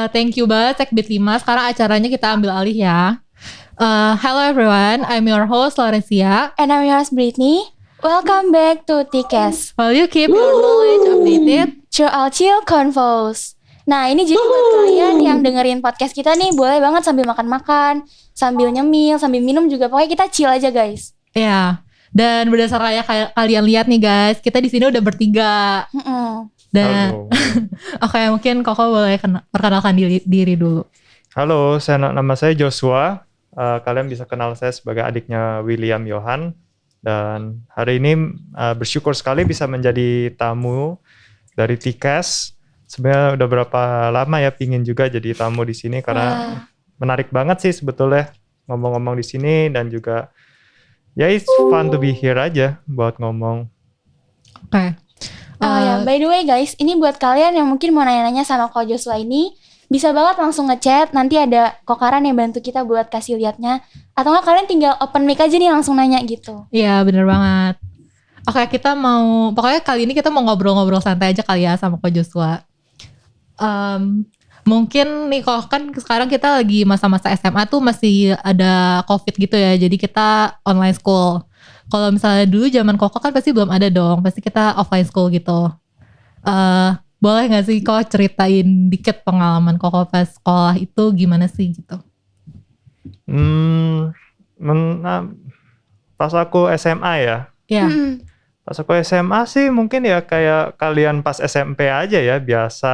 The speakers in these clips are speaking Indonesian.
Thank you banget Sekbid 5. Sekarang acaranya kita ambil alih ya. Hello everyone, I'm your host Laurencia. And I'm your host Brittany. Welcome back to TCAS. While you keep your knowledge updated through our chill convos. Nah ini jadi buat kalian yang dengerin podcast kita nih, boleh banget sambil makan-makan, sambil nyemil, sambil minum juga. Pokoknya kita chill aja guys. Ya, dan berdasarkan kayak kalian lihat nih guys, kita di sini udah bertiga. Dan oke, mungkin Koko boleh perkenalkan diri dulu. Halo, nama saya Joshua. Kalian bisa kenal saya sebagai adiknya William Johan. Dan hari ini bersyukur sekali bisa menjadi tamu dari TCAS. Sebenarnya udah berapa lama ya pingin juga jadi tamu di sini karena menarik banget sih sebetulnya ngomong-ngomong di sini, dan juga ya it's fun to be here aja buat ngomong. Oke. Ya, by the way guys, ini buat kalian yang mungkin mau nanya-nanya sama Ko Joshua ini, bisa banget langsung ngechat, nanti ada Kokaran yang bantu kita buat kasih liatnya. Atau enggak kalian tinggal open mic aja nih langsung nanya gitu. Iya bener banget. Oke, pokoknya kali ini kita mau ngobrol-ngobrol santai aja kali ya sama Ko Joshua. Mungkin nih kok kan sekarang kita lagi masa-masa SMA tuh masih ada COVID gitu ya, jadi kita online school. Kalau misalnya dulu zaman Koko kan pasti belum ada dong, pasti kita offline school gitu. Boleh gak sih kok ceritain dikit pengalaman Koko pas sekolah itu gimana sih gitu? Pas aku SMA ya. Iya. Pas aku SMA sih mungkin ya kayak kalian pas SMP aja ya, biasa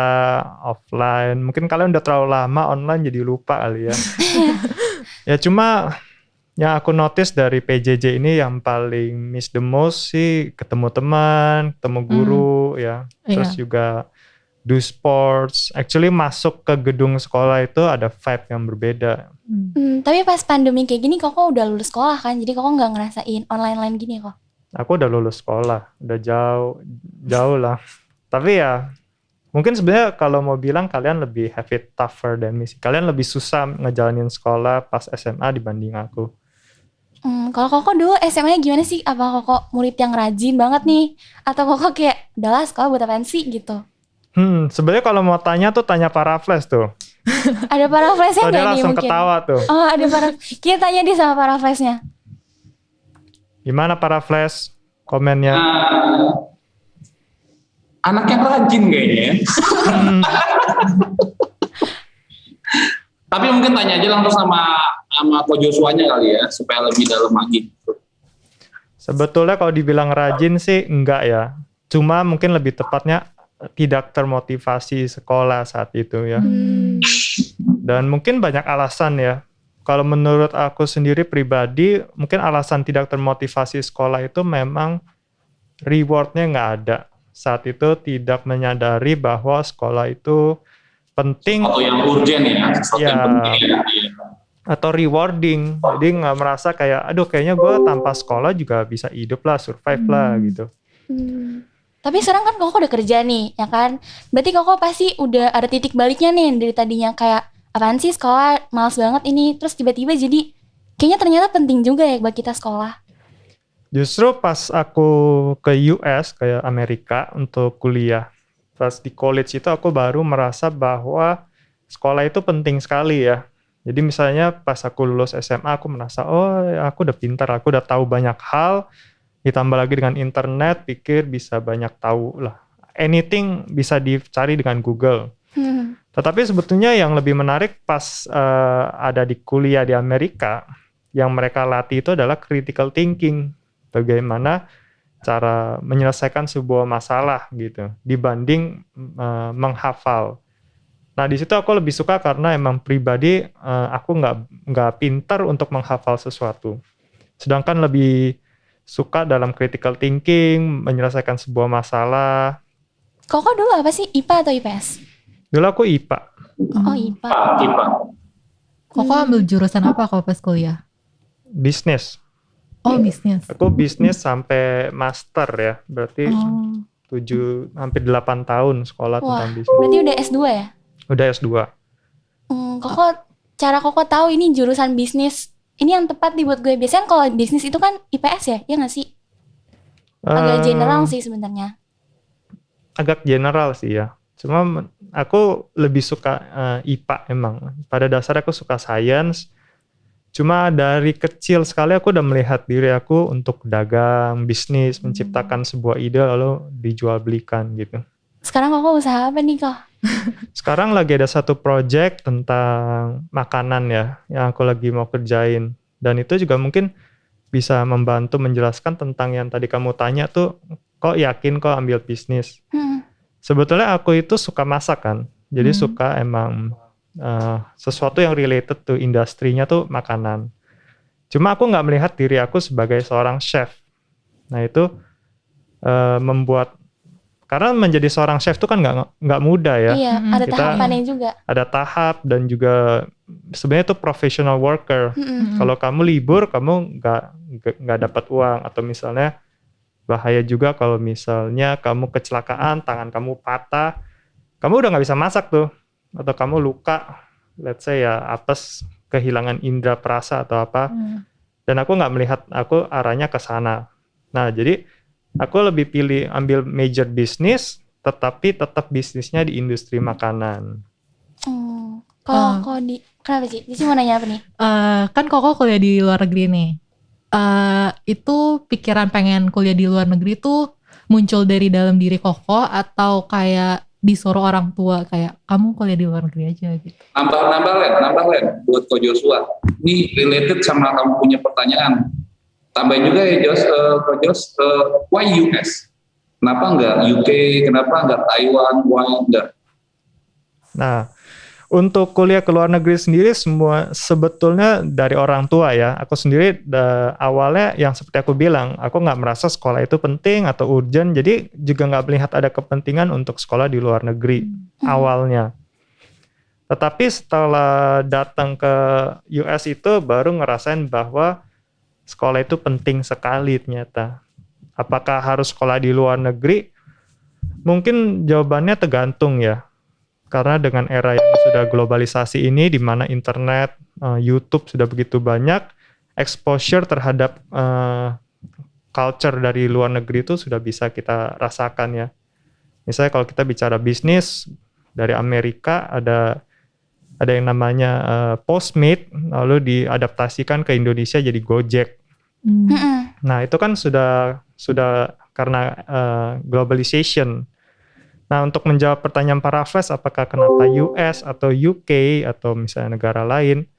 offline. Mungkin kalian udah terlalu lama online jadi lupa kali ya. Ya cuma yang aku notice dari PJJ ini yang paling miss the most sih ketemu teman, ketemu guru ya. Terus juga do sports. Actually masuk ke gedung sekolah itu ada vibe yang berbeda. Tapi pas pandemi kayak gini Koko udah lulus sekolah kan, jadi Koko gak ngerasain online-online gini kok. Aku udah lulus sekolah, udah jauh lah. Tapi ya mungkin sebenarnya kalau mau bilang kalian lebih have it tougher than me. Kalian lebih susah ngejalanin sekolah pas SMA dibanding aku. Kalau Koko dulu SMA-nya gimana sih? Apa Koko murid yang rajin banget nih? Atau Koko kayak udahlah sekolah buat apaan sih gitu? Sebenarnya kalau mau tanya tuh tanya Paraflash tuh. Ada Paraflash-nya nggak nih langsung mungkin? Ketawa tuh. Oh ada Paraflash. Kita tanya dia sama Paraflash-nya. Gimana Paraflash komennya? Anak yang rajin kayaknya. Tapi mungkin tanya aja langsung sama Ko Joshua-nya kali ya, supaya lebih dalam lagi. Sebetulnya kalau dibilang rajin sih enggak ya. Cuma mungkin lebih tepatnya tidak termotivasi sekolah saat itu ya. Dan mungkin banyak alasan ya. Kalau menurut aku sendiri pribadi, mungkin alasan tidak termotivasi sekolah itu memang rewardnya nggak ada. Saat itu tidak menyadari bahwa sekolah itu penting. Atau yang urgent ya, sesuatu yang penting ya. Atau rewarding. Jadi nggak merasa kayak, aduh kayaknya gue tanpa sekolah juga bisa hidup lah, survive lah gitu. Tapi sekarang kan Koko udah kerja nih, ya kan? Berarti Koko pasti udah ada titik baliknya nih dari tadinya kayak apaan sih sekolah, males banget ini, terus tiba-tiba jadi kayaknya ternyata penting juga ya buat kita sekolah. Justru pas aku ke US, kayak Amerika untuk kuliah, pas di college itu aku baru merasa bahwa sekolah itu penting sekali ya. Jadi misalnya pas aku lulus SMA aku merasa, oh aku udah pintar, aku udah tahu banyak hal, ditambah lagi dengan internet, pikir bisa banyak tahu lah. Anything bisa dicari dengan Google. Tetapi sebetulnya yang lebih menarik pas ada di kuliah di Amerika, yang mereka latih itu adalah critical thinking. Bagaimana cara menyelesaikan sebuah masalah gitu, dibanding menghafal. Nah di situ aku lebih suka karena emang pribadi aku nggak pintar untuk menghafal sesuatu. Sedangkan lebih suka dalam critical thinking, menyelesaikan sebuah masalah. Koko dulu apa sih, IPA atau IPS? Dulu aku IPA. Oh IPA. Koko ambil jurusan apa kalau pas kuliah? Bisnis. Oh bisnis. Aku bisnis sampai master ya, berarti 7 hampir 8 tahun sekolah tentang bisnis. Berarti udah S2 ya? Udah S2. Cara Koko tahu ini jurusan bisnis, ini yang tepat nih buat gue. Biasanya kalau bisnis itu kan IPS ya, ya nggak sih? Agak general sih sebenarnya. Agak general sih ya. Cuma aku lebih suka IPA emang. Pada dasarnya aku suka science. Cuma dari kecil sekali aku udah melihat diri aku untuk dagang, bisnis, menciptakan sebuah ide lalu dijual belikan gitu. Sekarang Koko usaha apa nih kok? Sekarang lagi ada satu project tentang makanan ya, yang aku lagi mau kerjain. Dan itu juga mungkin bisa membantu menjelaskan tentang yang tadi kamu tanya tuh, kok yakin kok ambil bisnis? Sebetulnya aku itu suka masak kan, jadi suka emang sesuatu yang related to industrinya tuh makanan. Cuma aku nggak melihat diri aku sebagai seorang chef. Nah itu membuat, karena menjadi seorang chef tuh kan nggak mudah ya. Iya, ada Kita tahapannya juga. ada tahap dan juga sebenarnya itu professional worker. Kalau kamu libur, kamu nggak dapat uang, atau misalnya bahaya juga kalau misalnya kamu kecelakaan, tangan kamu patah, kamu udah nggak bisa masak tuh, atau kamu luka, let's say ya apes, kehilangan indera perasa atau apa. Dan aku nggak melihat aku arahnya ke sana. Nah jadi aku lebih pilih ambil major bisnis, tetapi tetap bisnisnya di industri makanan. Kalau kenapa sih? Jadi mau nanya apa nih? Kan Koko kuliah di luar negeri nih. Itu pikiran pengen kuliah di luar negeri tuh muncul dari dalam diri Koko atau kayak disuruh orang tua kayak kamu kuliah di luar negeri aja gitu? Nambah Len buat Ko Joshua. Ini related sama kamu punya pertanyaan. Tambahin juga ya Ko Jos, why US? Kenapa enggak UK? Kenapa enggak Taiwan? Why enggak? Nah, untuk kuliah ke luar negeri sendiri semua sebetulnya dari orang tua ya. Aku sendiri awalnya yang seperti aku bilang, aku nggak merasa sekolah itu penting atau urgent, jadi juga nggak melihat ada kepentingan untuk sekolah di luar negeri awalnya. Tetapi setelah datang ke US itu baru ngerasain bahwa sekolah itu penting sekali ternyata. Apakah harus sekolah di luar negeri? Mungkin jawabannya tergantung ya. Karena dengan era yang sudah globalisasi ini, di mana internet, YouTube sudah begitu banyak, exposure terhadap culture dari luar negeri itu sudah bisa kita rasakan ya. Misalnya kalau kita bicara bisnis, dari Amerika ada yang namanya Postmate, lalu diadaptasikan ke Indonesia jadi Gojek. Nah itu kan sudah karena globalization. Nah, untuk menjawab pertanyaan para Flash, apakah kenapa US atau UK atau misalnya negara lain?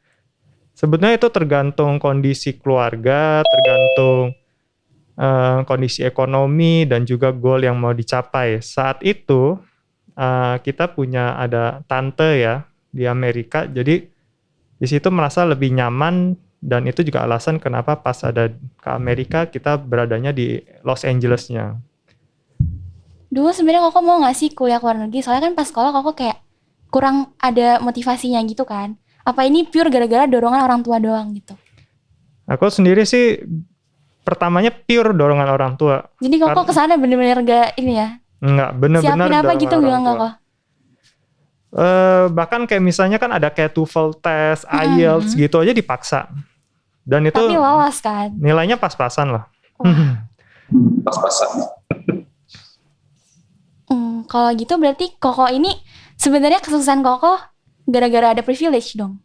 Sebetulnya itu tergantung kondisi keluarga, tergantung kondisi ekonomi dan juga goal yang mau dicapai. Saat itu kita ada tante ya di Amerika, jadi di situ merasa lebih nyaman dan itu juga alasan kenapa pas ada ke Amerika kita beradanya di Los Angeles-nya. Dulu sebenarnya Koko mau gak sih kuliah ke luar negeri? Soalnya kan pas sekolah Koko kayak kurang ada motivasinya gitu kan. Apa ini pure gara-gara dorongan orang tua doang gitu? Aku sendiri sih pertamanya pure dorongan orang tua. Jadi Koko kesana bener-bener gak ini ya? Enggak, bener-bener siapin apa gitu bilang gak kok? Bahkan kayak misalnya kan ada kayak TOEFL test, IELTS gitu aja dipaksa. Dan itu tapi lolos kan? Nilainya pas-pasan lah. Pas-pasan. Kalau gitu berarti Koko ini sebenarnya kesuksesan Koko gara-gara ada privilege dong.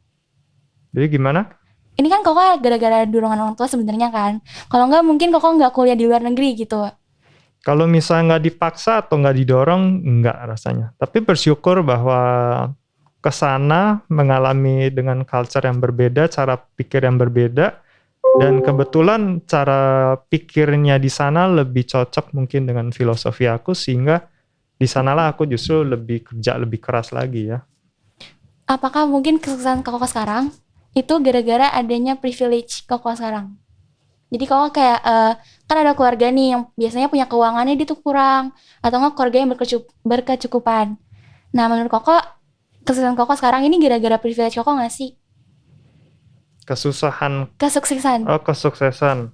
Jadi gimana? Ini kan Koko gara-gara dorongan orang tua sebenarnya kan. Kalau enggak mungkin Koko nggak kuliah di luar negeri gitu. Kalau misalnya nggak dipaksa atau nggak didorong, nggak rasanya. Tapi bersyukur bahwa kesana mengalami dengan culture yang berbeda, cara pikir yang berbeda, dan kebetulan cara pikirnya di sana lebih cocok mungkin dengan filosofi aku, sehingga di sanalah aku justru lebih kerja lebih keras lagi ya. Apakah mungkin kesuksesan Koko sekarang itu gara-gara adanya privilege Koko sekarang? Jadi Koko kayak kan ada keluarga nih yang biasanya punya keuangannya dia tuh kurang, atau enggak keluarga yang berkecukupan. Nah menurut Koko kesuksesan Koko sekarang ini gara-gara privilege Koko nggak sih? Kesuksesan. Oh, kesuksesan.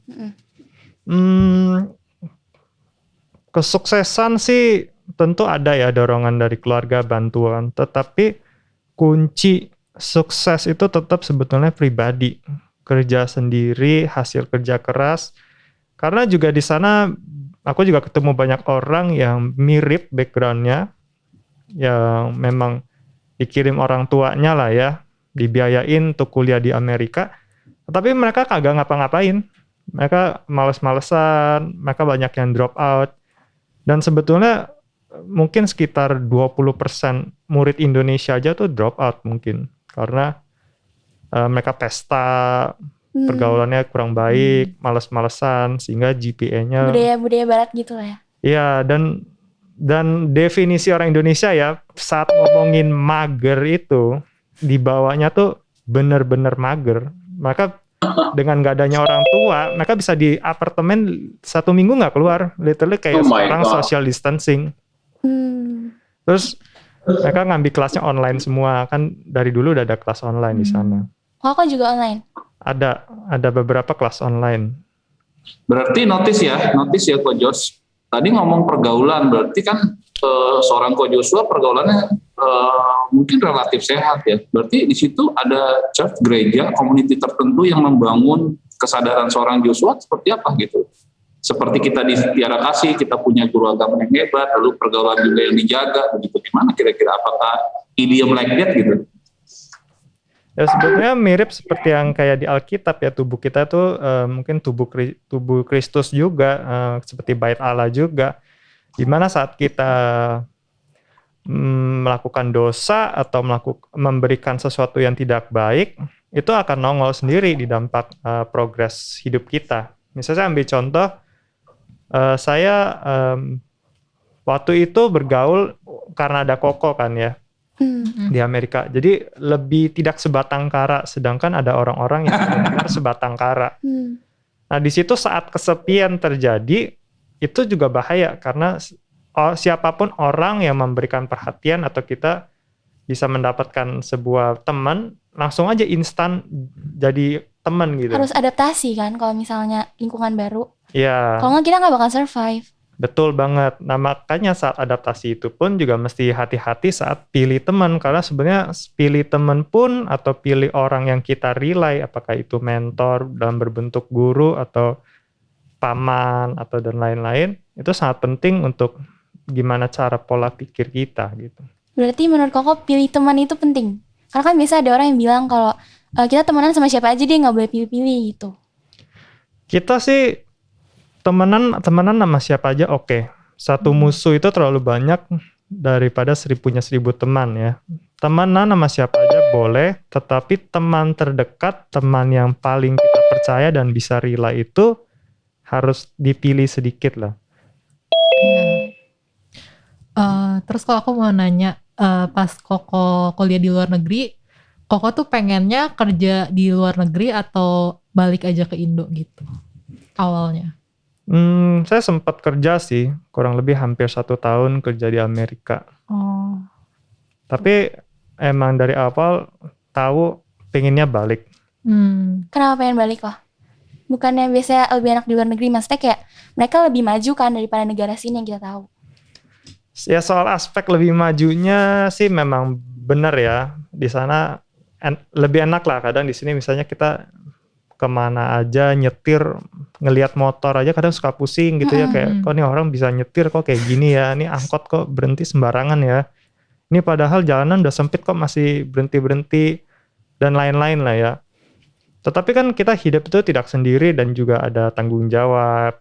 Kesuksesan sih tentu ada ya dorongan dari keluarga, bantuan. Tetapi kunci sukses itu tetap sebetulnya pribadi. Kerja sendiri, hasil kerja keras. Karena juga di sana aku juga ketemu banyak orang yang mirip backgroundnya. yang memang dikirim orang tuanya lah ya, dibiayain untuk kuliah di Amerika, tapi mereka kagak ngapa-ngapain. Mereka males-malesan, mereka banyak yang drop out. Dan sebetulnya mungkin sekitar 20% murid Indonesia aja tuh drop out mungkin. Karena mereka pesta, pergaulannya kurang baik, males-malesan, sehingga GPA-nya... Budaya-budaya barat gitu lah ya. Iya, dan definisi orang Indonesia ya, saat ngomongin mager itu, dibawanya tuh bener-bener mager. Mereka dengan gak adanya orang tua, mereka bisa di apartemen 1 minggu gak keluar. Literally kayak sekarang social distancing. Terus mereka ngambil kelasnya online semua. Kan dari dulu udah ada kelas online di sana. Kakak juga online? Ada beberapa kelas online. Berarti notice ya Coach Jos. Tadi ngomong pergaulan, berarti kan seorang Coach Joshua pergaulannya mungkin relatif sehat ya. Berarti di situ ada church, gereja, community tertentu yang membangun kesadaran seorang Joshua seperti apa gitu. Seperti kita di Tiara Kasih, kita punya guru agama yang hebat, lalu pergaulan juga yang dijaga, begitu. Gimana kira-kira, apakah idiom like that gitu? Ya sebetulnya mirip seperti yang kayak di Alkitab ya, tubuh kita tuh mungkin tubuh Kristus juga, seperti bait Allah juga. Dimana saat kita melakukan dosa atau memberikan sesuatu yang tidak baik, itu akan nongol sendiri di dampak progres hidup kita. Misalnya saya ambil contoh, saya waktu itu bergaul karena ada Koko kan ya. Di Amerika. Jadi lebih tidak sebatang kara, sedangkan ada orang-orang yang benar-benar sebatang kara. Nah, di situ saat kesepian terjadi, itu juga bahaya karena siapapun orang yang memberikan perhatian atau kita bisa mendapatkan sebuah teman, langsung aja instan jadi teman gitu. Harus adaptasi kan kalau misalnya lingkungan baru. Iya. Kalau nggak kita nggak bakal survive. Betul banget. Nah, makanya saat adaptasi itu pun juga mesti hati-hati saat pilih teman. Karena sebenarnya pilih teman pun atau pilih orang yang kita rely, apakah itu mentor dalam berbentuk guru atau paman atau dan lain-lain, itu sangat penting untuk gimana cara pola pikir kita gitu. Berarti menurut Koko pilih teman itu penting? Karena kan biasa ada orang yang bilang kalau kita temenan sama siapa aja dia nggak boleh pilih-pilih gitu. Kita sih temenan sama siapa aja oke. Satu musuh itu terlalu banyak daripada punya 1000 teman ya. Temenan sama siapa aja boleh, tetapi teman terdekat, teman yang paling kita percaya dan bisa rely itu harus dipilih sedikit lah. Terus kalau aku mau nanya, pas Koko kuliah di luar negeri, Koko tuh pengennya kerja di luar negeri atau balik aja ke Indo gitu awalnya? Saya sempat kerja sih, kurang lebih hampir 1 tahun kerja di Amerika. Oh. Tapi emang dari awal tahu pengennya balik. Kenapa pengen balik kok? Bukannya biasanya lebih enak di luar negeri, maksudnya kayak mereka lebih maju kan daripada negara sini yang kita tahu. Ya soal aspek lebih majunya sih memang benar ya. Di sana lebih enak lah. Kadang di sini misalnya kita kemana aja nyetir, ngelihat motor aja kadang suka pusing gitu ya, kayak kok nih orang bisa nyetir kok kayak gini ya, ini angkot kok berhenti sembarangan ya, ini padahal jalanan udah sempit kok masih berhenti dan lain-lain lah ya. Tetapi kan kita hidup itu tidak sendiri dan juga ada tanggung jawab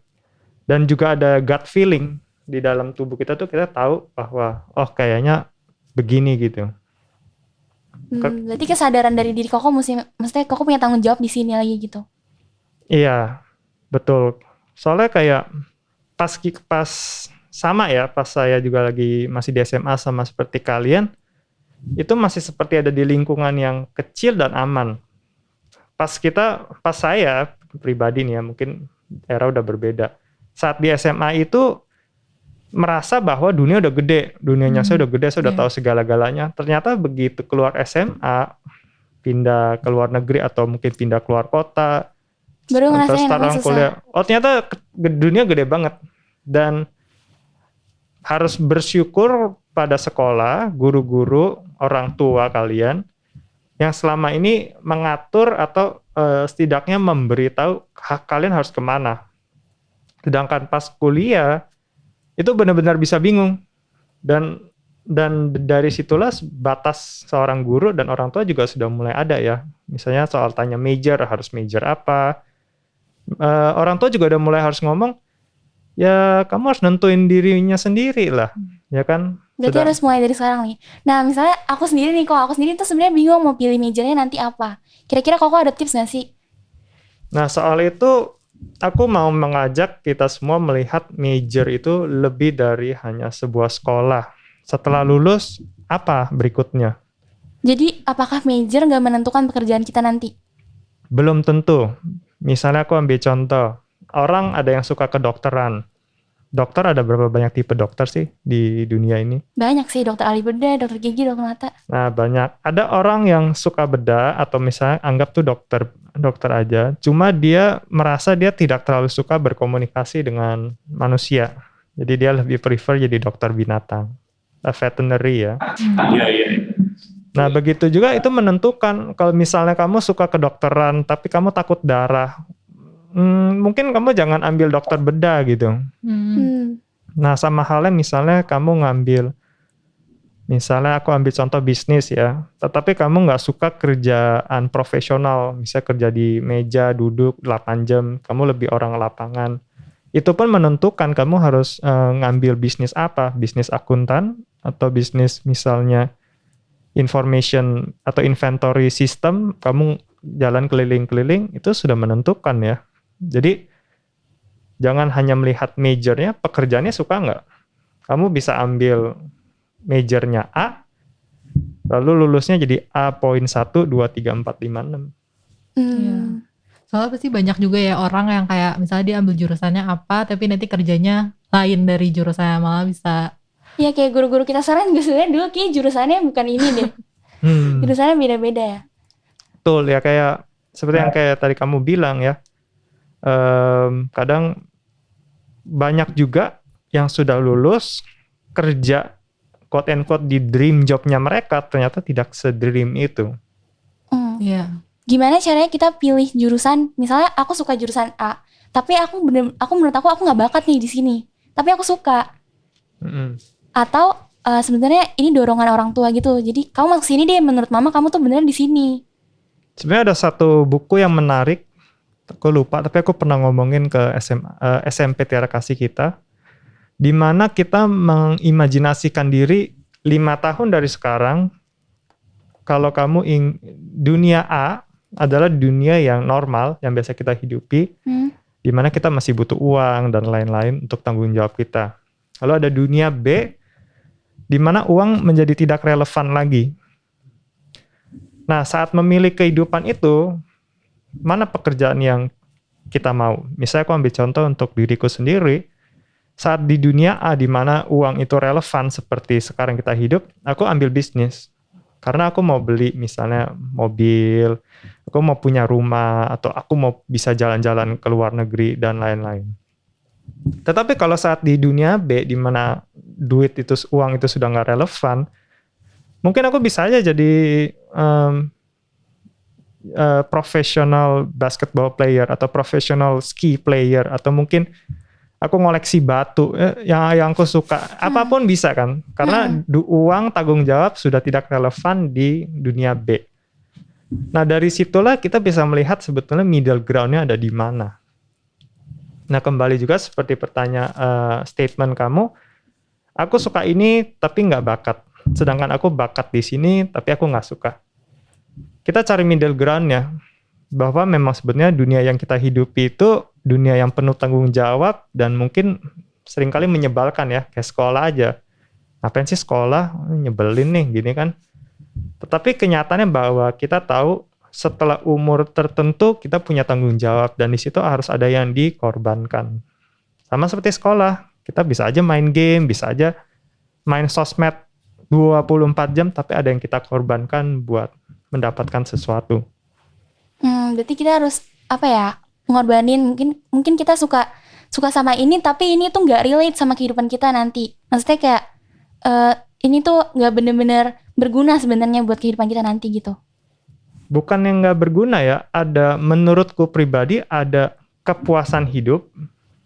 dan juga ada gut feeling di dalam tubuh kita tuh, kita tahu bahwa oh kayaknya begini gitu. Berarti kesadaran dari diri Koko maksudnya Koko punya tanggung jawab di sini lagi gitu. Iya, betul. Soalnya kayak pas sama ya, pas saya juga lagi masih di SMA sama seperti kalian, itu masih seperti ada di lingkungan yang kecil dan aman. Pas saya pribadi nih ya, mungkin era udah berbeda. Saat di SMA itu merasa bahwa dunia udah gede, dunianya saya udah gede, saya udah tahu segala-galanya. Ternyata begitu keluar SMA, pindah ke luar negeri atau mungkin pindah keluar kota, baru ngerasain sekarang kuliah, oh ternyata dunia gede banget. Dan harus bersyukur pada sekolah, guru-guru, orang tua kalian yang selama ini mengatur atau setidaknya memberitahu kalian harus kemana. Sedangkan pas kuliah itu benar-benar bisa bingung. Dan Dan dari situlah batas seorang guru dan orang tua juga sudah mulai ada ya. Misalnya soal tanya major, harus major apa. Orang tua juga udah mulai harus ngomong, ya kamu harus nentuin dirinya sendiri lah, ya kan? Berarti harus mulai dari sekarang nih. Nah misalnya aku sendiri tuh sebenarnya bingung mau pilih majornya nanti apa. Kira-kira Koko ada tips gak sih? Nah soal itu, aku mau mengajak kita semua melihat major itu lebih dari hanya sebuah sekolah. Setelah lulus, apa berikutnya? Jadi apakah major gak menentukan pekerjaan kita nanti? Belum tentu. Misalnya aku ambil contoh, orang ada yang suka kedokteran. Dokter ada berapa banyak tipe dokter sih di dunia ini? Banyak sih, dokter ahli bedah, dokter gigi, dokter mata. Nah banyak. Ada orang yang suka bedah atau misalnya anggap tuh dokter aja. Cuma dia merasa dia tidak terlalu suka berkomunikasi dengan manusia. Jadi dia lebih prefer jadi dokter binatang. Veterinary ya. Iya. Nah begitu juga itu menentukan kalau misalnya kamu suka kedokteran tapi kamu takut darah, mungkin kamu jangan ambil dokter bedah gitu. Nah sama halnya misalnya kamu misalnya aku ambil contoh bisnis ya, tetapi kamu nggak suka kerjaan profesional, misalnya kerja di meja duduk 8 jam, kamu lebih orang lapangan. Itu pun menentukan kamu harus ngambil bisnis apa, bisnis akuntan atau bisnis misalnya information atau inventory system, kamu jalan keliling-keliling, itu sudah menentukan ya. Jadi jangan hanya melihat majornya, pekerjaannya suka nggak. Kamu bisa ambil majornya A, lalu lulusnya jadi A.1, 2, 3, 4, 5, 6. Iya. Soalnya pasti banyak juga ya orang yang kayak misalnya dia ambil jurusannya apa, tapi nanti kerjanya lain dari jurusannya, malah bisa. Iya kayak guru-guru kita sekarang juga sebenarnya dulu kayak jurusannya bukan ini deh. Jurusannya beda-beda ya. Betul ya, kayak seperti yang kayak tadi kamu bilang ya. Kadang banyak juga yang sudah lulus kerja quote and quote di dream jobnya mereka ternyata tidak se-dream itu. Iya. Gimana caranya kita pilih jurusan? Misalnya aku suka jurusan A, tapi menurut aku nggak bakat nih di sini. Tapi aku suka. Atau sebenarnya ini dorongan orang tua gitu. Jadi kamu masuk sini deh, menurut mama kamu tuh beneran di sini. Sebenarnya ada satu buku yang menarik, aku lupa, tapi aku pernah ngomongin ke SMP Tiara Kasih kita, di mana kita mengimajinasikan diri 5 tahun dari sekarang, kalau kamu dunia A adalah dunia yang normal, yang biasa kita hidupi, di mana kita masih butuh uang dan lain-lain untuk tanggung jawab kita. Lalu ada dunia B, di mana uang menjadi tidak relevan lagi. Nah, saat memilih kehidupan itu, mana pekerjaan yang kita mau? Misalnya aku ambil contoh untuk diriku sendiri, saat di dunia A di mana uang itu relevan seperti sekarang kita hidup, aku ambil bisnis. Karena aku mau beli misalnya mobil, aku mau punya rumah, atau aku mau bisa jalan-jalan ke luar negeri dan lain-lain. Tetapi kalau saat di dunia B di mana uang itu sudah nggak relevan, mungkin aku bisa aja jadi professional basketball player atau professional ski player, atau mungkin aku ngoleksi batu yang aku suka. Apapun bisa kan, karena uang tanggung jawab sudah tidak relevan di dunia B. Nah dari situlah kita bisa melihat sebetulnya middle ground-nya ada di mana. Nah kembali juga seperti statement kamu, aku suka ini tapi nggak bakat, sedangkan aku bakat di sini tapi aku nggak suka. Kita cari middle ground-nya, bahwa memang sebenarnya dunia yang kita hidupi itu dunia yang penuh tanggung jawab dan mungkin seringkali menyebalkan ya, kayak sekolah aja. Ngapain sih sekolah? Nyebelin nih, gini kan. Tetapi kenyataannya bahwa kita tahu setelah umur tertentu kita punya tanggung jawab dan di situ harus ada yang dikorbankan. Sama seperti sekolah, kita bisa aja main game, bisa aja main sosmed 24 jam, tapi ada yang kita korbankan buat mendapatkan sesuatu. Berarti kita harus ngorbanin, mungkin kita suka sama ini tapi ini tuh nggak relate sama kehidupan kita nanti. Maksudnya kayak ini tuh nggak bener-bener berguna sebenarnya buat kehidupan kita nanti gitu. Bukan yang nggak berguna ya, ada, menurutku pribadi ada kepuasan hidup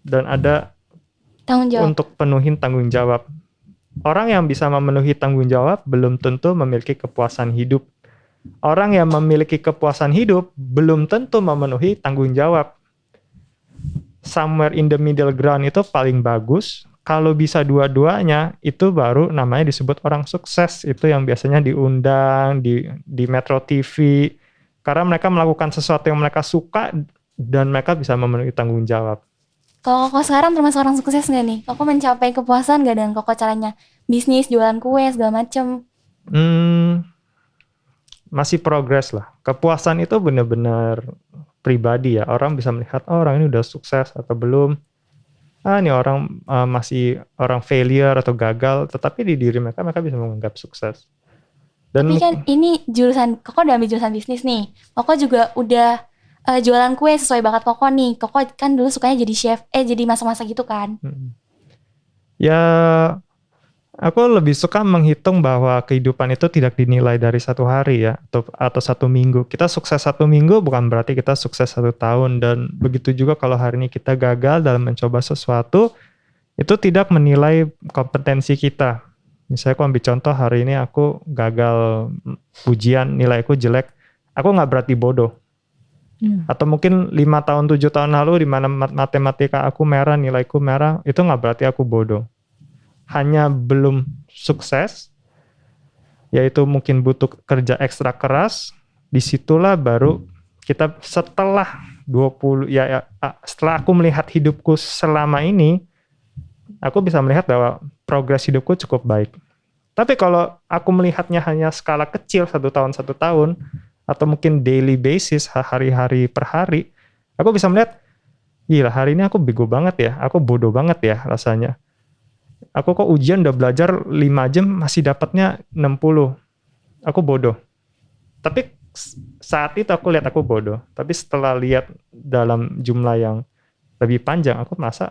dan ada tanggung jawab untuk penuhin tanggung jawab. Orang yang bisa memenuhi tanggung jawab belum tentu memiliki kepuasan hidup. Orang yang memiliki kepuasan hidup belum tentu memenuhi tanggung jawab. Somewhere in the middle ground itu paling bagus. Kalau bisa dua-duanya, itu baru namanya disebut orang sukses. Itu yang biasanya diundang di Metro TV. Karena mereka melakukan sesuatu yang mereka suka dan mereka bisa memenuhi tanggung jawab. Kalau Koko sekarang termasuk orang sukses gak nih? Koko mencapai kepuasan gak dengan Koko caranya bisnis, jualan kue, segala macem? Masih progres lah. Kepuasan itu benar-benar pribadi ya. Orang bisa melihat, oh orang ini udah sukses atau belum. Ini orang masih orang failure atau gagal. Tetapi di diri mereka bisa menganggap sukses. Dan Tapi kan ini jurusan, Koko udah ambil jurusan bisnis nih. Koko juga udah jualan kue sesuai bakat Koko nih. Koko kan dulu sukanya jadi chef, jadi masak-masak gitu kan. Ya, aku lebih suka menghitung bahwa kehidupan itu tidak dinilai dari satu hari ya, atau satu minggu. Kita sukses satu minggu bukan berarti kita sukses 1 tahun. Dan begitu juga kalau hari ini kita gagal dalam mencoba sesuatu, itu tidak menilai kompetensi kita. Misalnya aku ambil contoh, hari ini aku gagal ujian, nilaiku jelek, aku nggak berarti bodoh. Atau mungkin 5 tahun, 7 tahun lalu di mana matematika aku merah, nilaiku merah, itu nggak berarti aku bodoh. Hanya belum sukses, yaitu mungkin butuh kerja ekstra keras. Disitulah baru kita setelah setelah aku melihat hidupku selama ini, aku bisa melihat bahwa progres hidupku cukup baik. Tapi kalau aku melihatnya hanya skala kecil, 1 tahun, 1 tahun, atau mungkin daily basis, hari-hari per hari, aku bisa melihat, gila hari ini aku bego banget ya, aku bodoh banget ya rasanya. Aku kok ujian udah belajar 5 jam masih dapatnya 60. Aku bodoh. Tapi saat itu aku lihat aku bodoh. Tapi setelah lihat dalam jumlah yang lebih panjang, aku merasa,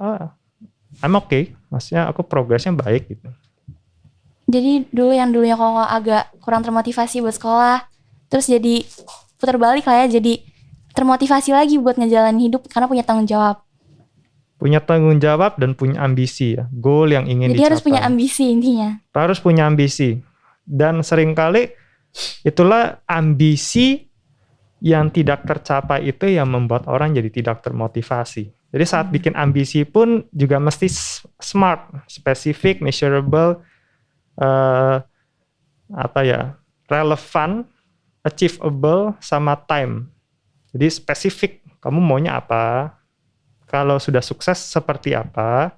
I'm okay. Maksudnya aku progresnya baik gitu. Jadi dulunya Koko agak kurang termotivasi buat sekolah, terus jadi putar balik lah ya, jadi termotivasi lagi buat ngejalanin hidup karena punya tanggung jawab. Punya tanggung jawab dan punya ambisi ya, goal yang ingin Jadi dicapai. harus punya ambisi intinya. Harus punya ambisi. Dan seringkali itulah ambisi yang tidak tercapai itu yang membuat orang jadi tidak termotivasi. Jadi saat bikin ambisi pun juga mesti smart, spesifik, measurable, relevan, achievable, sama time. Jadi spesifik, kamu maunya apa, kalau sudah sukses seperti apa,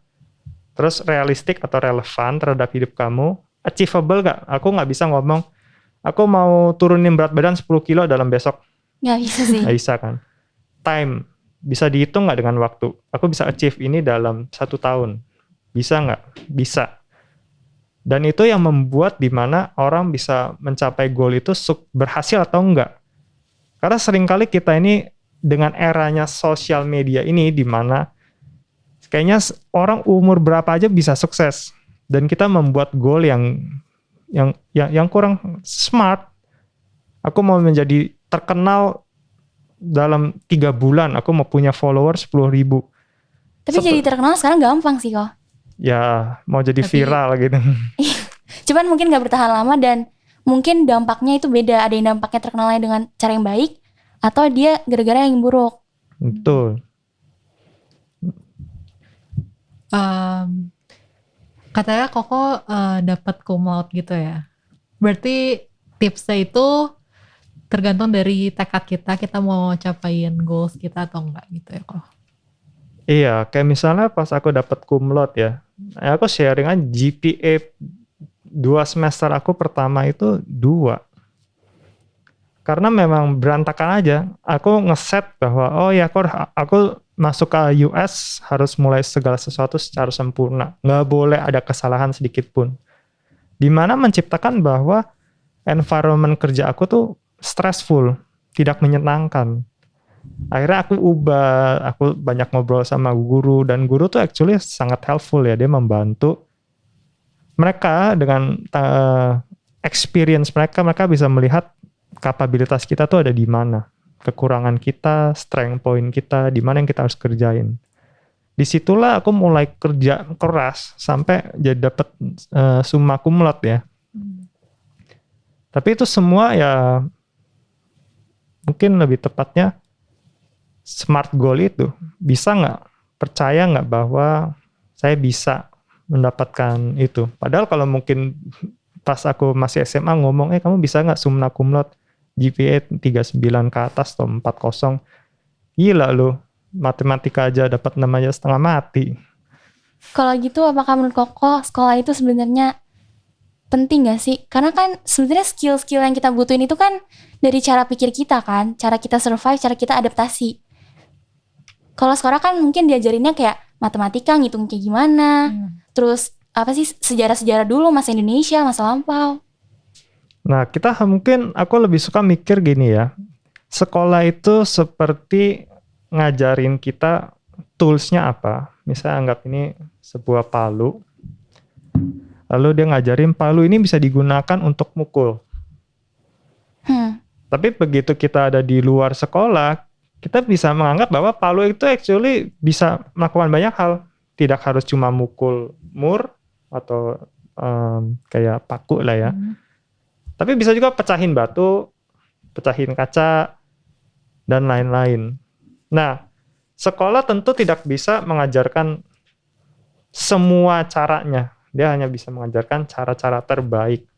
terus realistik atau relevan terhadap hidup kamu, achievable gak? Aku gak bisa ngomong, aku mau turunin berat badan 10 kilo dalam besok. Gak bisa sih. Gak bisa kan. Time, bisa dihitung gak dengan waktu? Aku bisa achieve ini dalam 1 tahun. Bisa gak? Bisa. Dan itu yang membuat dimana orang bisa mencapai goal itu berhasil atau enggak. Karena seringkali kita ini dengan eranya sosial media ini dimana kayaknya orang umur berapa aja bisa sukses. Dan kita membuat goal yang kurang smart. Aku mau menjadi terkenal dalam 3 bulan, aku mau punya follower 10.000. Tapi jadi terkenal sekarang gampang sih kok. Ya, mau jadi viral gitu. Cuman mungkin gak bertahan lama dan mungkin dampaknya itu beda. Ada yang dampaknya terkenalnya dengan cara yang baik, atau dia gara-gara yang buruk. Betul. Katanya Koko dapat cum laude gitu ya. Berarti tipsnya itu tergantung dari tekad kita mau capain goals kita atau enggak gitu ya kok. Iya, kayak misalnya pas aku dapat cum laude ya, aku sharing aja GPA 2 semester aku pertama itu 2. Karena memang berantakan aja. Aku ngeset bahwa aku masuk ke US harus mulai segala sesuatu secara sempurna. Nggak boleh ada kesalahan sedikit pun. Dimana menciptakan bahwa environment kerja aku tuh stressful, tidak menyenangkan. Akhirnya aku ubah, aku banyak ngobrol sama guru, dan guru tuh actually sangat helpful ya, dia membantu mereka dengan experience mereka bisa melihat kapabilitas kita tuh ada di mana, kekurangan kita, strength point kita, di mana yang kita harus kerjain. Disitulah aku mulai kerja keras sampai jadi dapat summa cum laude ya. Tapi itu semua ya mungkin lebih tepatnya smart goal itu. Bisa nggak, percaya nggak bahwa saya bisa mendapatkan itu. Padahal kalau mungkin pas aku masih SMA ngomong, kamu bisa nggak summa cum laude GPA 39 ke atas atau 40. Gila lu, matematika aja dapat 6 aja setengah mati. Kalau gitu apakah menurut Koko sekolah itu sebenarnya penting gak sih? Karena kan sebenarnya skill-skill yang kita butuhin itu kan dari cara pikir kita kan, cara kita survive, cara kita adaptasi. Kalau sekolah kan mungkin diajarinnya kayak matematika, ngitung kayak gimana, terus apa sih sejarah-sejarah dulu, masa Indonesia, masa lampau. Nah, aku lebih suka mikir gini ya. Sekolah itu seperti ngajarin kita tools-nya apa. Misalnya anggap ini sebuah palu. Lalu dia ngajarin palu ini bisa digunakan untuk mukul. Tapi begitu kita ada di luar sekolah, kita bisa menganggap bahwa palu itu actually bisa melakukan banyak hal. Tidak harus cuma mukul mur atau kayak paku lah ya. Tapi bisa juga pecahin batu, pecahin kaca, dan lain-lain. Nah, sekolah tentu tidak bisa mengajarkan semua caranya. Dia hanya bisa mengajarkan cara-cara terbaik.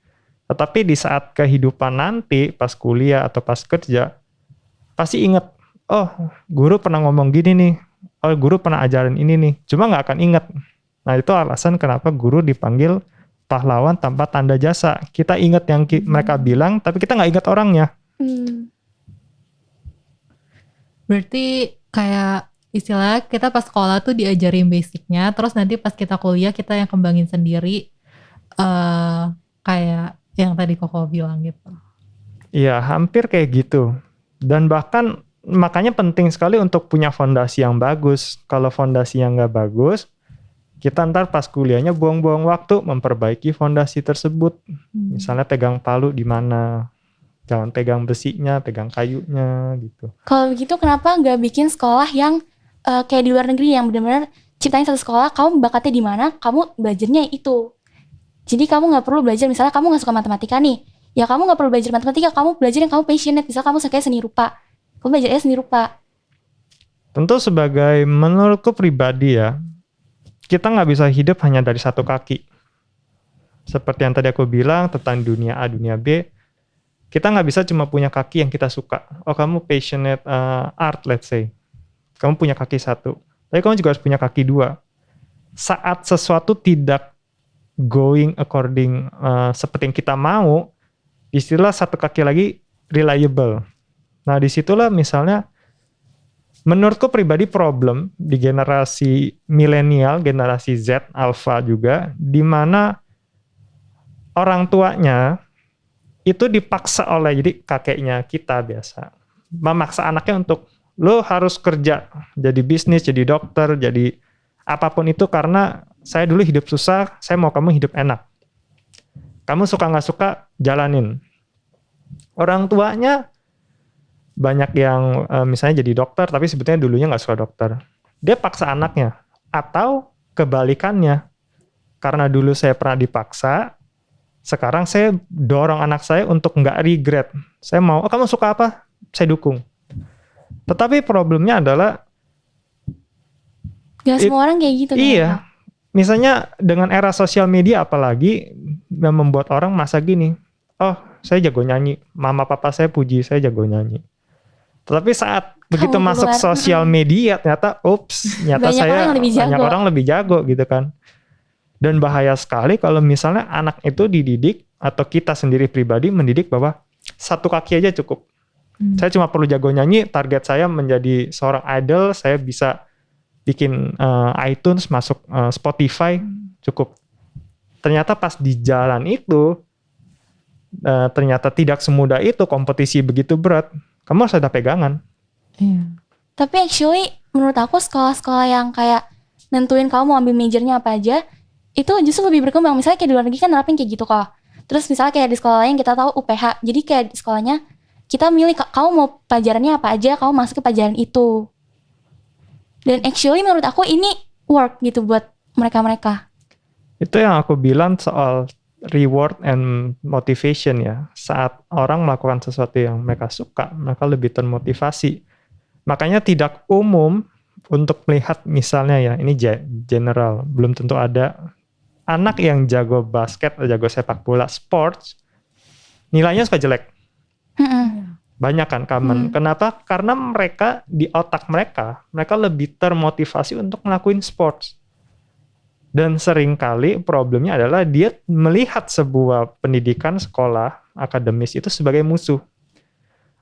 Tetapi di saat kehidupan nanti, pas kuliah atau pas kerja, pasti ingat, oh guru pernah ngomong gini nih, oh guru pernah ajarin ini nih, cuma nggak akan ingat. Nah itu alasan kenapa guru dipanggil pahlawan tanpa tanda jasa. Kita ingat yang mereka bilang, tapi kita nggak ingat orangnya. Berarti kayak istilah kita pas sekolah tuh diajarin basicnya, terus nanti pas kita kuliah kita yang kembangin sendiri, kayak yang tadi Koko bilang gitu. Iya, hampir kayak gitu. Dan bahkan makanya penting sekali untuk punya fondasi yang bagus. Kalau fondasinya nggak bagus, kita ntar pas kuliahnya buang-buang waktu memperbaiki fondasi tersebut. Misalnya pegang palu di mana, jangan pegang besinya, pegang kayunya gitu. Kalau begitu kenapa nggak bikin sekolah yang kayak di luar negeri yang benar-benar ciptain satu sekolah, kamu bakatnya di mana, kamu belajarnya itu. Jadi kamu nggak perlu belajar, misalnya kamu nggak suka matematika nih, ya kamu nggak perlu belajar matematika, kamu belajar yang kamu passionate. Misalnya kamu suka seni rupa, kamu belajarnya seni rupa. Tentu sebagai menurutku pribadi ya, kita nggak bisa hidup hanya dari satu kaki. Seperti yang tadi aku bilang tentang dunia A, dunia B, kita nggak bisa cuma punya kaki yang kita suka. Oh kamu passionate art, let's say. Kamu punya kaki satu. Tapi kamu juga harus punya kaki dua. Saat sesuatu tidak going according seperti yang kita mau, istilah satu kaki lagi reliable. Nah disitulah misalnya, menurutku pribadi problem di generasi milenial, generasi Z, Alpha juga, di mana orang tuanya itu dipaksa oleh, jadi kakeknya kita biasa, memaksa anaknya untuk, lo harus kerja, jadi bisnis, jadi dokter, jadi apapun itu karena saya dulu hidup susah, saya mau kamu hidup enak. Kamu suka nggak suka, jalanin. Orang tuanya banyak yang misalnya jadi dokter, tapi sebetulnya dulunya nggak suka dokter. Dia paksa anaknya. Atau kebalikannya. Karena dulu saya pernah dipaksa, sekarang saya dorong anak saya untuk nggak regret. Saya mau, oh kamu suka apa? Saya dukung. Tetapi problemnya adalah Gak semua orang kayak gitu. Iya. Misalnya dengan era sosial media apalagi yang membuat orang masa gini, oh saya jago nyanyi, mama papa saya puji saya jago nyanyi. Tetapi saat begitu masuk sosial media ternyata banyak orang lebih jago gitu kan. Dan bahaya sekali kalau misalnya anak itu dididik atau kita sendiri pribadi mendidik bahwa satu kaki aja cukup. Saya cuma perlu jago nyanyi, target saya menjadi seorang idol, saya bisa bikin iTunes, masuk Spotify, cukup. Ternyata pas di jalan itu, ternyata tidak semudah itu, kompetisi begitu berat, kamu harus ada pegangan. Tapi actually, menurut aku sekolah-sekolah yang kayak nentuin kamu mau ambil majornya apa aja, itu justru lebih berkembang. Misalnya kayak di luar negeri kan nerapin kayak gitu kok. Terus misalnya kayak di sekolah lain kita tahu UPH, jadi kayak di sekolahnya, kita milih kamu mau pelajarannya apa aja, kamu masuk ke pelajaran itu. Dan actually menurut aku ini work gitu buat mereka-mereka. Itu yang aku bilang soal reward and motivation ya. Saat orang melakukan sesuatu yang mereka suka, mereka lebih termotivasi. Makanya tidak umum untuk melihat misalnya ya, ini general, belum tentu ada anak yang jago basket, jago sepak bola, sports, nilainya suka jelek. Banyak kan common. Kenapa? Karena mereka di otak mereka lebih termotivasi untuk ngelakuin sports. Dan seringkali problemnya adalah dia melihat sebuah pendidikan sekolah akademis itu sebagai musuh.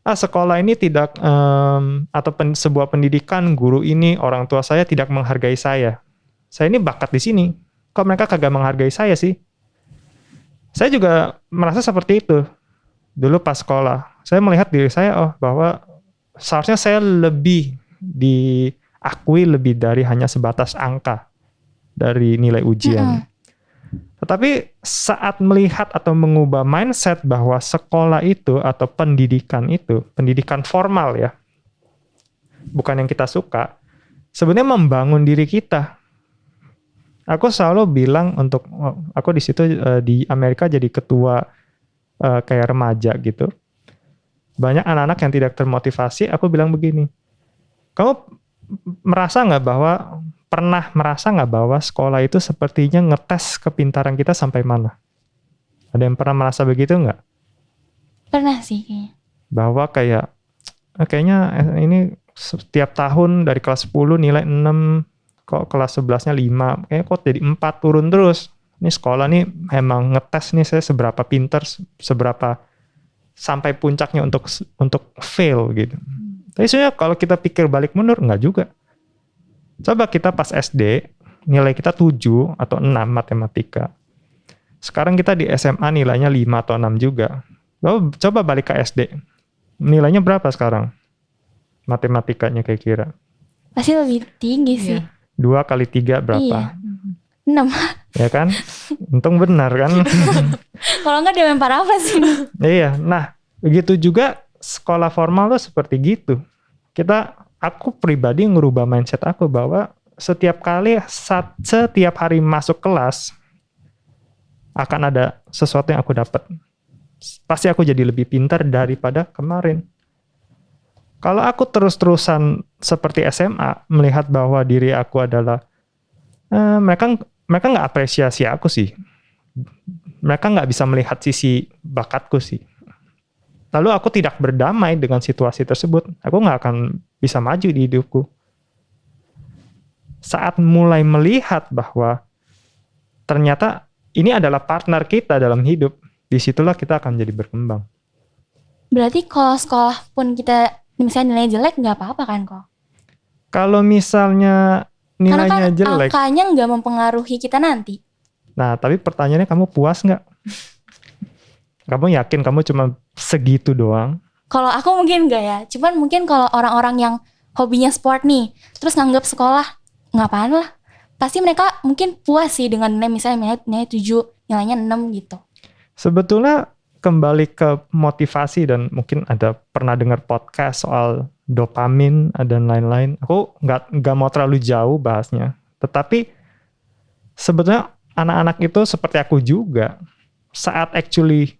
Sekolah ini tidak atau sebuah pendidikan guru ini orang tua saya tidak menghargai saya. Saya ini bakat di sini. Kok mereka kagak menghargai saya sih? Saya juga merasa seperti itu. Dulu pas sekolah, saya melihat diri saya bahwa seharusnya saya lebih diakui lebih dari hanya sebatas angka dari nilai ujian. Tetapi saat melihat atau mengubah mindset bahwa sekolah itu atau pendidikan itu, pendidikan formal ya, bukan yang kita suka, sebenarnya membangun diri kita. Aku selalu bilang aku di situ di Amerika jadi ketua kayak remaja gitu. Banyak anak-anak yang tidak termotivasi, aku bilang begini, kamu pernah merasa nggak bahwa sekolah itu sepertinya ngetes kepintaran kita sampai mana? Ada yang pernah merasa begitu nggak? Pernah sih kayaknya. Bahwa kayaknya ini setiap tahun dari kelas 10 nilai 6, kok kelas 11-nya 5, kayaknya kok jadi 4 turun terus. Ini sekolah nih emang ngetes nih saya seberapa pinter, seberapa sampai puncaknya untuk fail gitu. Tapi sebenarnya kalau kita pikir balik mundur, nggak juga. Coba kita pas SD, nilai kita 7 atau 6 matematika. Sekarang kita di SMA nilainya 5 atau 6 juga. Lalu coba balik ke SD. Nilainya berapa sekarang? Matematikanya kira-kira. Pasti lebih tinggi sih. 2 kali 3 berapa? Iya. 6. Ya kan? Untung benar kan? Kalau nggak dia lempar apa sih? Iya. Nah, begitu juga sekolah formal tuh seperti gitu. Aku pribadi ngerubah mindset aku bahwa setiap hari masuk kelas akan ada sesuatu yang aku dapat. Pasti aku jadi lebih pintar daripada kemarin. Kalau aku terus-terusan seperti SMA melihat bahwa diri aku adalah mereka nggak apresiasi aku sih. Mereka nggak bisa melihat sisi bakatku sih. Lalu aku tidak berdamai dengan situasi tersebut, aku nggak akan bisa maju di hidupku. Saat mulai melihat bahwa ternyata ini adalah partner kita dalam hidup, disitulah kita akan jadi berkembang. Berarti kalau sekolah pun kita misalnya nilainya jelek nggak apa-apa kan kok? Kalau misalnya nilainya Karena kan jelek, angkanya nggak mempengaruhi kita nanti. nah tapi pertanyaannya kamu puas nggak? Kamu yakin kamu cuma segitu doang? Kalau aku mungkin enggak ya. Cuman mungkin kalau orang-orang yang hobinya sport nih, terus nganggap sekolah ngapain lah. Pasti mereka mungkin puas sih dengan nilai misalnya nilai 7, nilainya 6 gitu. Sebetulnya kembali ke motivasi dan mungkin ada pernah dengar podcast soal dopamin dan lain-lain. Aku nggak mau terlalu jauh bahasnya. Tetapi sebetulnya anak-anak itu seperti aku juga. Saat actually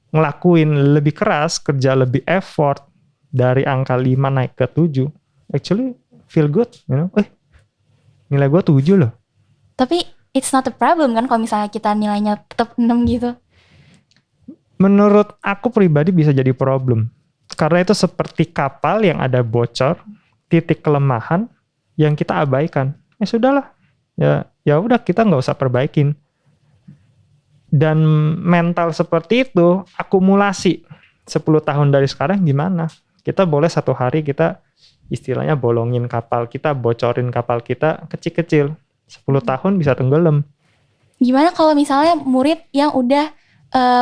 ngelakuin lebih keras, kerja lebih effort dari angka 5 naik ke 7, actually feel good, nilai gue 7 loh. Tapi it's not a problem kan kalau misalnya kita nilainya tetap 6 gitu. Menurut aku pribadi bisa jadi problem. Karena itu seperti kapal yang ada bocor, titik kelemahan yang kita abaikan. Ya sudahlah, ya udah kita nggak usah perbaikin. Dan mental seperti itu akumulasi 10 tahun dari sekarang gimana? Kita boleh satu hari kita istilahnya bolongin kapal kita, bocorin kapal kita kecil-kecil. 10 tahun bisa tenggelam. Gimana kalau misalnya murid yang udah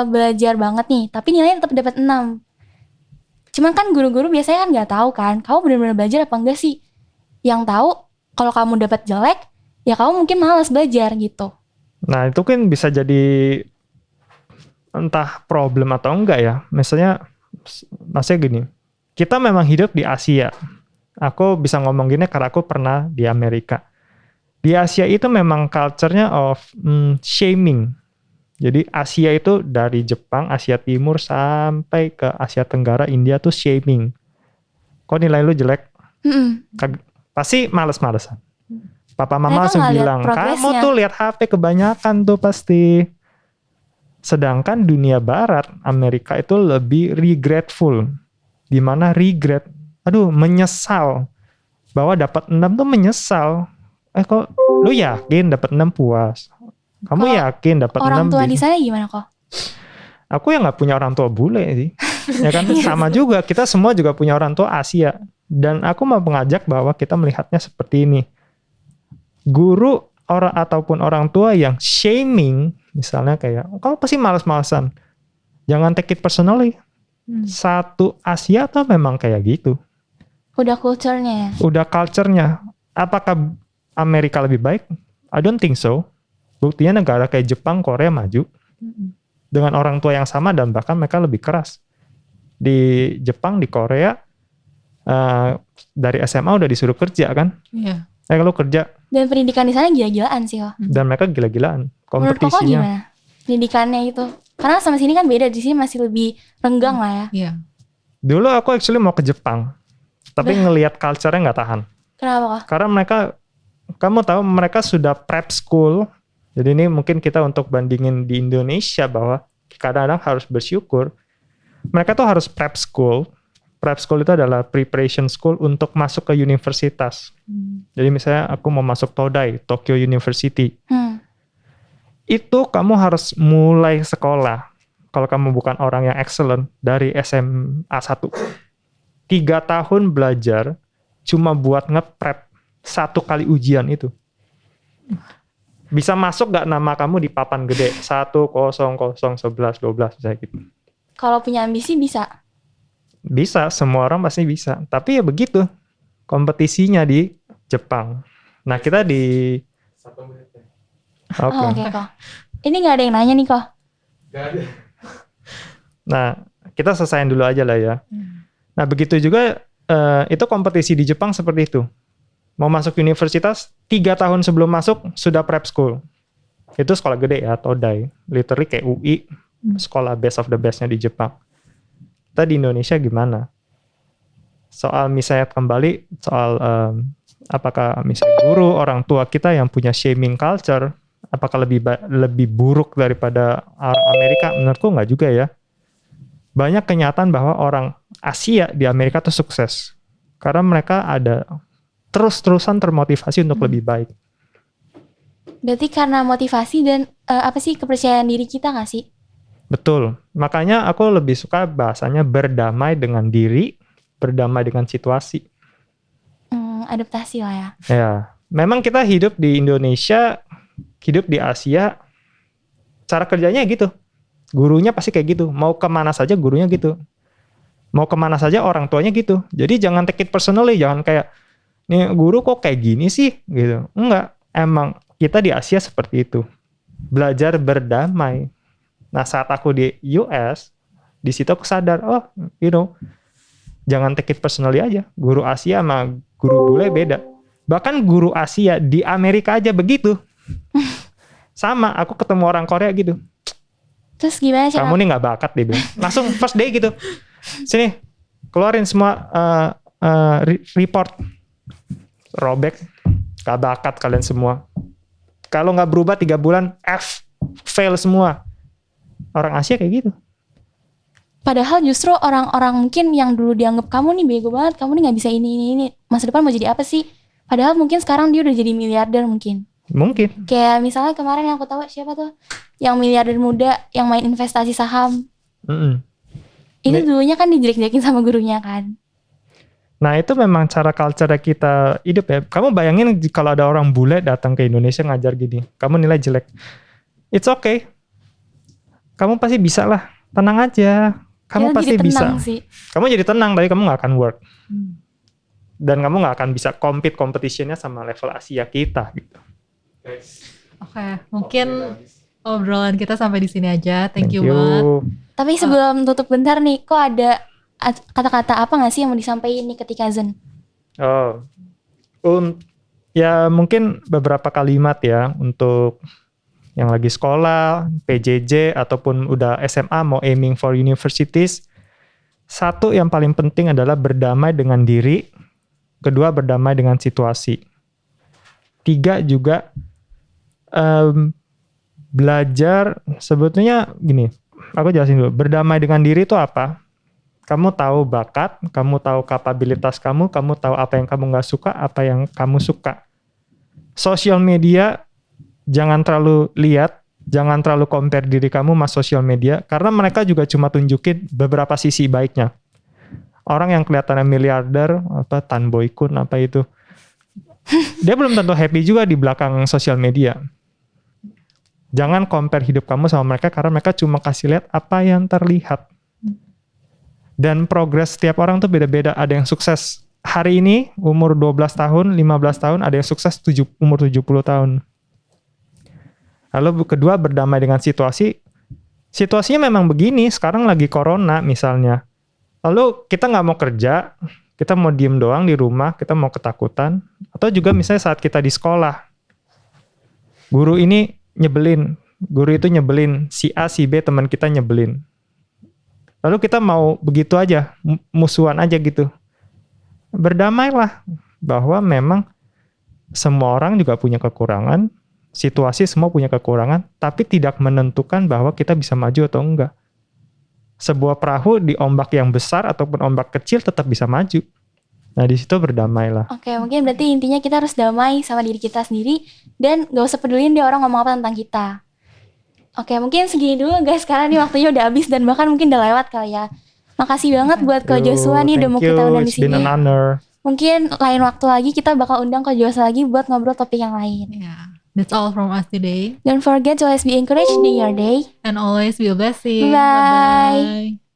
belajar banget nih, tapi nilainya tetap dapat 6. Cuman kan guru-guru biasanya kan nggak tahu kan, kamu benar-benar belajar apa enggak sih? Yang tahu kalau kamu dapat jelek, ya kamu mungkin malas belajar gitu. Nah itu kan bisa jadi entah problem atau enggak ya. Maksudnya gini, kita memang hidup di Asia. Aku bisa ngomong gini karena aku pernah di Amerika. Di Asia itu memang culture-nya of shaming. Jadi Asia itu dari Jepang, Asia Timur sampai ke Asia Tenggara, India tuh shaming. Kok nilai lu jelek? Pasti males-malesan. Papa mama Mereka langsung nggak lihat bilang, kamu progresnya." tuh lihat HP kebanyakan tuh pasti. Sedangkan dunia barat, Amerika itu lebih regretful. Dimana regret, menyesal. Bahwa dapat 6 tuh menyesal. Kok lu yakin dapat 6 puas? Kamu Kalau yakin dapat 6 Orang tua di bisa? sana gimana kok? Aku yang nggak punya orang tua bule sih. Ya kan sama juga, kita semua juga punya orang tua Asia. Dan aku mau mengajak bahwa kita melihatnya seperti ini. Guru ataupun orang tua yang shaming, misalnya kayak, kamu pasti malas-malasan. Jangan take it personally. Satu Asia tuh memang kayak gitu. Udah culture-nya ya. Udah culture-nya. Apakah Amerika lebih baik? I don't think so. Buktinya negara kayak Jepang, Korea maju. Dengan orang tua yang sama dan bahkan mereka lebih keras. Di Jepang, di Korea, dari SMA udah disuruh kerja kan. Iya. Kalau kerja. Dan pendidikan di sana gila-gilaan sih kok. Dan mereka gila-gilaan. Menurut Koko Kompetisinya. gimana? Pendidikannya itu. Karena sama sini kan beda, di sini masih lebih renggang lah ya. Iya. Dulu aku actually mau ke Jepang. Tapi ngelihat culture-nya nggak tahan. Kenapa kok? Karena mereka, kamu tahu mereka sudah prep school. Jadi ini mungkin kita untuk bandingin di Indonesia bahwa kadang-kadang harus bersyukur. Mereka tuh harus prep school. Prep school itu adalah preparation school untuk masuk ke universitas. Jadi misalnya aku mau masuk Todai, Tokyo University. Itu kamu harus mulai sekolah. Kalau kamu bukan orang yang excellent dari SMA 1. 3 tahun belajar cuma buat nge-prep 1 kali ujian itu. Bisa masuk gak nama kamu di papan gede? 1, 0, 0, 11, 12 misalnya gitu. Kalau punya ambisi bisa. Bisa, semua orang pasti bisa. Tapi ya begitu kompetisinya di Jepang. Nah kita di... Oh, oke kok. Ini gak ada yang nanya nih kok. Nah kita selesain dulu aja lah ya. Nah begitu juga itu kompetisi di Jepang seperti itu. Mau masuk universitas 3 tahun sebelum masuk sudah prep school. Itu sekolah gede ya, Todai. Literally kayak UI, sekolah best of the bestnya di Jepang. Kita di Indonesia gimana? Soal misalnya kembali, soal apakah misalnya guru, orang tua kita yang punya shaming culture, apakah lebih buruk daripada orang Amerika? Menurutku nggak juga ya. Banyak kenyataan bahwa orang Asia di Amerika tuh sukses. Karena mereka ada terus-terusan termotivasi untuk lebih baik. Berarti karena motivasi dan kepercayaan diri kita gak sih? Betul. Makanya aku lebih suka bahasanya berdamai dengan diri, berdamai dengan situasi. Adaptasi lah ya. Ya, memang kita hidup di Indonesia, hidup di Asia, cara kerjanya gitu. Gurunya pasti kayak gitu. Mau kemana saja gurunya gitu. Mau kemana saja orang tuanya gitu. Jadi jangan take it personally, jangan kayak, nih guru kok kayak gini sih gitu. Enggak, emang kita di Asia seperti itu. Belajar berdamai. Nah saat aku di US, di situ aku sadar, jangan take it personally aja. Guru Asia sama guru bule beda. Bahkan guru Asia di Amerika aja begitu. Sama, aku ketemu orang Korea gitu. Terus gimana cara? Kamu nih nggak bakat dia bilang. Langsung first day gitu. Sini, keluarin semua report. Robek, gak bakat kalian semua. Kalau nggak berubah 3 bulan, fail semua. Orang Asia kayak gitu. Padahal justru orang-orang mungkin yang dulu dianggap kamu nih bego banget, kamu nih nggak bisa ini. Masa depan mau jadi apa sih? Padahal mungkin sekarang dia udah jadi miliarder mungkin. Mungkin. Kayak misalnya kemarin yang aku tahu siapa tuh, yang miliarder muda yang main investasi saham. Itu dulunya kan dijelek-jelekin sama gurunya kan. Nah itu memang cara culture kita hidup ya. Kamu bayangin kalau ada orang bule datang ke Indonesia ngajar gini, kamu nilai jelek. It's okay. Kamu pasti bisa lah. Tenang aja. Kamu pasti bisa. Sih. Kamu jadi tenang, tapi kamu gak akan work. Dan kamu gak akan bisa competitionnya sama level Asia kita gitu. Oke, mungkin obrolan kita sampai di sini aja. Thank you banget. Tapi sebelum tutup bentar nih, kok ada kata-kata apa gak sih yang mau disampaikan nih ketika Zen? Oh, ya mungkin beberapa kalimat ya untuk yang lagi sekolah, PJJ ataupun udah SMA mau aiming for universities. Satu yang paling penting adalah berdamai dengan diri. Kedua, berdamai dengan situasi. Tiga juga belajar, sebetulnya gini, aku jelasin dulu. Berdamai dengan diri itu apa? Kamu tahu bakat, kamu tahu kapabilitas kamu tahu apa yang kamu nggak suka, apa yang kamu suka. Sosial media, jangan terlalu lihat, jangan terlalu compare diri kamu sama sosial media, karena mereka juga cuma tunjukin beberapa sisi baiknya. Orang yang kelihatannya miliarder, Tan Boy Kun, apa itu, dia belum tentu happy juga di belakang sosial media. Jangan compare hidup kamu sama mereka, karena mereka cuma kasih lihat apa yang terlihat. Dan progres setiap orang tuh beda-beda. Ada yang sukses hari ini, umur 12 tahun, 15 tahun, ada yang sukses umur 70 tahun. Lalu kedua, berdamai dengan situasi. Situasinya memang begini, sekarang lagi corona misalnya. Lalu kita nggak mau kerja, kita mau diem doang di rumah, kita mau ketakutan. Atau juga misalnya saat kita di sekolah, guru ini nyebelin, guru itu nyebelin, si A, si B, teman kita nyebelin. Lalu kita mau begitu aja, musuhan aja gitu. Berdamailah bahwa memang semua orang juga punya kekurangan, situasi semua punya kekurangan, tapi tidak menentukan bahwa kita bisa maju atau enggak. Sebuah perahu di ombak yang besar ataupun ombak kecil tetap bisa maju. Nah, di situ berdamailah. Oke, mungkin berarti intinya kita harus damai sama diri kita sendiri dan gak usah pedulin dia orang ngomong apa tentang kita. Oke, mungkin segini dulu guys, karena nih waktunya udah habis dan bahkan mungkin udah lewat kali ya. Makasih banget buat Ko Joshua nih udah mau kita undang di sini. It's been an honor. Mungkin lain waktu lagi kita bakal undang Ko Joshua lagi buat ngobrol topik yang lain. Yeah, that's all from us today. Don't forget to always be encouraged in your day. And always be a blessing. Bye. Bye-bye.